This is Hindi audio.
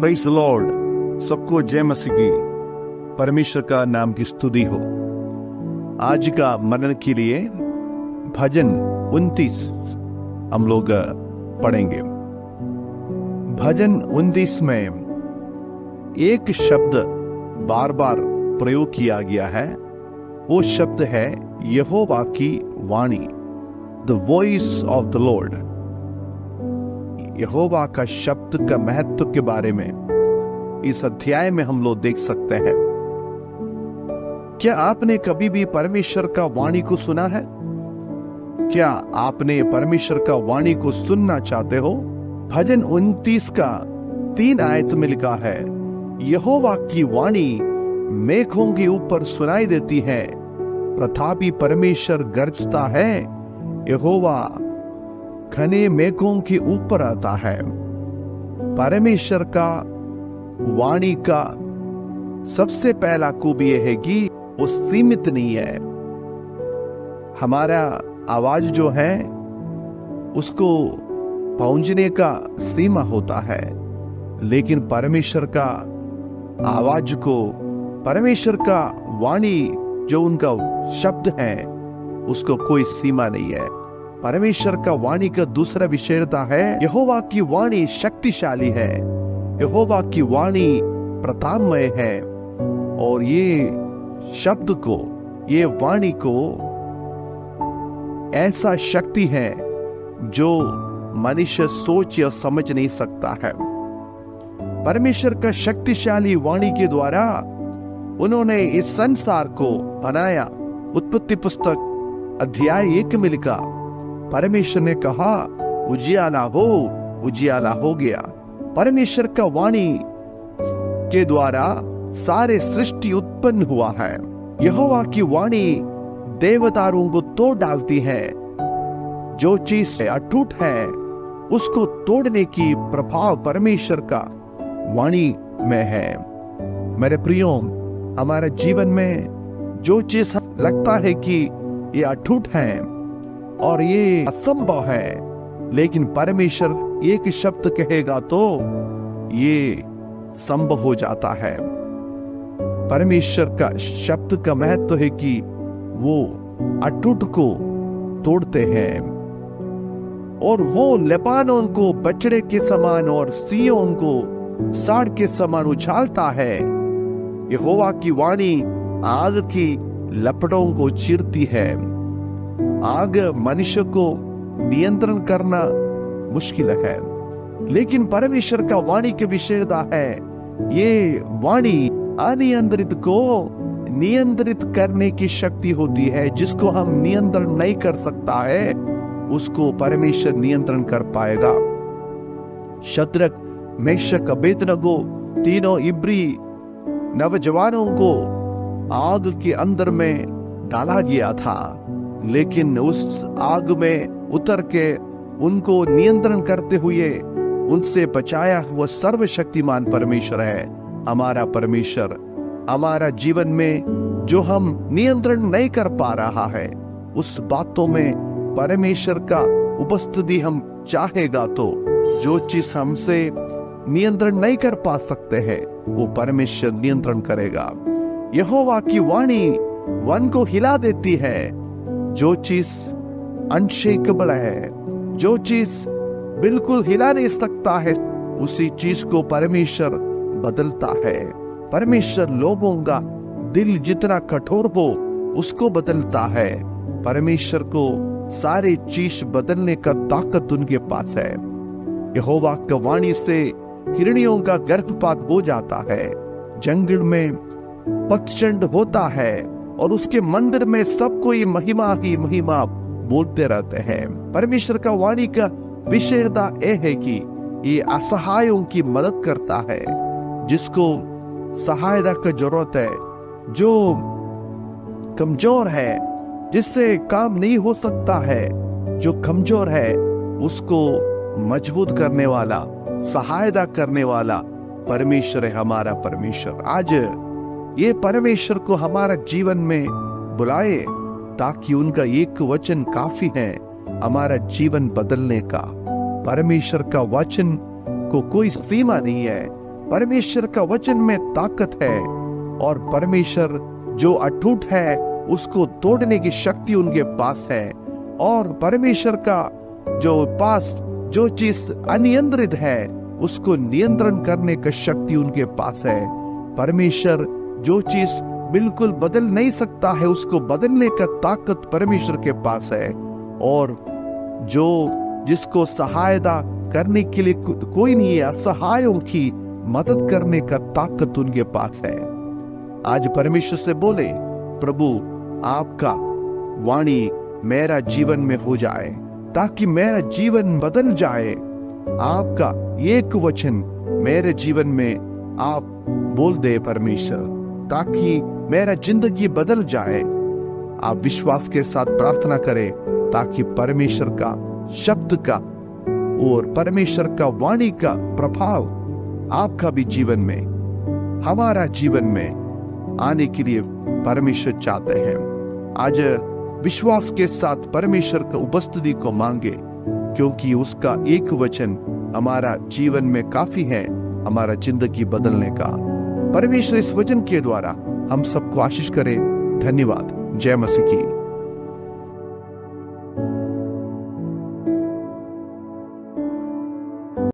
Praise the Lord. सबको जय मसीह की। परमेश्वर का नाम की स्तुति हो। आज का मनन के लिए भजन 29 हम लोग पढ़ेंगे। भजन 29 में एक शब्द बार बार प्रयोग किया गया है। वो शब्द है यहोवा की वाणी, the voice of the Lord. यहोवा का शब्द का महत्व के बारे में इस अध्याय में हम लोग देख सकते हैं। क्या आपने कभी भी परमेश्वर का वाणी को सुना है? क्या आपने परमेश्वर का वाणी को सुनना चाहते हो? भजन 29 का 3 आयत में लिखा है, यहोवा की वाणी मेघों के ऊपर सुनाई देती है, प्रतापी परमेश्वर गरजता है, यहोवा घने मेघों के ऊपर आता है। परमेश्वर का वाणी का सबसे पहला खूबी यह है कि वो सीमित नहीं है। हमारा आवाज जो है उसको पहुंचने का सीमा होता है, लेकिन परमेश्वर का आवाज को, परमेश्वर का वाणी जो उनका शब्द है उसको कोई सीमा नहीं है। परमेश्वर का वाणी का दूसरा विशेषता है, यहोवा की वाणी शक्तिशाली है, यहोवा की वाणी प्रतापमय है। और ये शब्द को, ये वाणी को ऐसा शक्ति है जो मनुष्य सोच या समझ नहीं सकता है। परमेश्वर का शक्तिशाली वाणी के द्वारा उन्होंने इस संसार को बनाया। उत्पत्ति पुस्तक अध्याय 1 में लिखा, परमेश्वर ने कहा उजियाला हो, उजियाला हो गया। परमेश्वर का वाणी के द्वारा सारे सृष्टि उत्पन्न हुआ है। यहोवा की वाणी देवदारों को तोड़ डालती है। जो चीज अटूट है उसको तोड़ने की प्रभाव परमेश्वर का वाणी में है। मेरे प्रियो, हमारे जीवन में जो चीज लगता है कि ये अटूट है और ये असंभव है, लेकिन परमेश्वर एक शब्द कहेगा तो ये संभव हो जाता है। परमेश्वर का शब्द का महत्व है कि वो अटूट को तोड़ते हैं और वो लेबानोन को बछड़े के समान और सिय्योन को साड़ के समान उछालता है। यहोवा की वाणी आग की लपटों को चीरती है। आग मनुष्य को नियंत्रण करना मुश्किल है, लेकिन परमेश्वर का वाणी की विशेषता है, ये वाणी अनियंत्रित को नियंत्रित करने की शक्ति होती है। जिसको हम नियंत्रण नहीं कर सकता है उसको परमेश्वर नियंत्रण कर पाएगा। शद्रक, मेशक, अबेदनगो तीनों इब्री नवजवानों को आग के अंदर में डाला गया था, लेकिन उस आग में उतर के उनको नियंत्रण करते हुए उनसे बचाया हुआ सर्वशक्तिमान परमेश्वर है। हमारा परमेश्वर हमारा जीवन में जो हम नियंत्रण नहीं कर पा रहा है उस बातों में परमेश्वर का उपस्थिति हम चाहेगा तो जो चीज हमसे नियंत्रण नहीं कर पा सकते हैं वो परमेश्वर नियंत्रण करेगा। यहोवा की वाणी वन को हिला देती है। जो चीज अनशेकेबल है, जो चीज बिल्कुल हिला नहीं सकता है, उसी चीज को परमेश्वर बदलता है। परमेश्वर लोगों का दिल जितना कठोर हो उसको बदलता है। परमेश्वर को सारे चीज बदलने का ताकत उनके पास है। यहोवा की वाणी से हिरणियों का गर्भपात हो जाता है, जंगल में पतझड़ होता है और उसके मंदिर में सब कोई महिमा ही महिमा बोलते रहते हैं। परमेश्वर का वाणी का विशेषता यह है कि ये असहायों की मदद करता है। जिसको सहायता की जरूरत है, जो कमजोर है, जिससे काम नहीं हो सकता है, जो कमजोर है उसको मजबूत करने वाला, सहायता करने वाला परमेश्वर है हमारा परमेश्वर। आज ये परमेश्वर को हमारा जीवन में बुलाए ताकि उनका एक वचन काफी है हमारा जीवन बदलने का। परमेश्वर का वचन को कोई सीमा नहीं है। परमेश्वर का वचन में ताकत है और परमेश्वर जो अटूट है उसको तोड़ने की शक्ति उनके पास है। और परमेश्वर का जो चीज अनियंत्रित है उसको नियंत्रण करने का शक्ति उनके पास है। परमेश्वर जो चीज बिल्कुल बदल नहीं सकता है उसको बदलने का ताकत परमेश्वर के पास है। और जिसको सहायता करने के लिए कोई नहीं है, असहायों की मदद करने का ताकत उनके पास है। आज परमेश्वर से बोले, प्रभु आपका वाणी मेरा जीवन में हो जाए ताकि मेरा जीवन बदल जाए। आपका एक वचन मेरे जीवन में आप बोल दे परमेश्वर, ताकि मेरा जिंदगी बदल जाए। आप विश्वास के साथ प्रार्थना करें ताकि परमेश्वर का शब्द का और परमेश्वर का वाणी का प्रभाव आपका भी जीवन में, हमारा जीवन में आने के लिए परमेश्वर चाहते हैं। आज विश्वास के साथ परमेश्वर का उपस्थिति को मांगे, क्योंकि उसका एक वचन हमारा जीवन में काफी है हमारा जिंदगी बदलने का। परमेश्वर इस वचन के द्वारा हम सबको आशीष करे। धन्यवाद। जय मसीह की।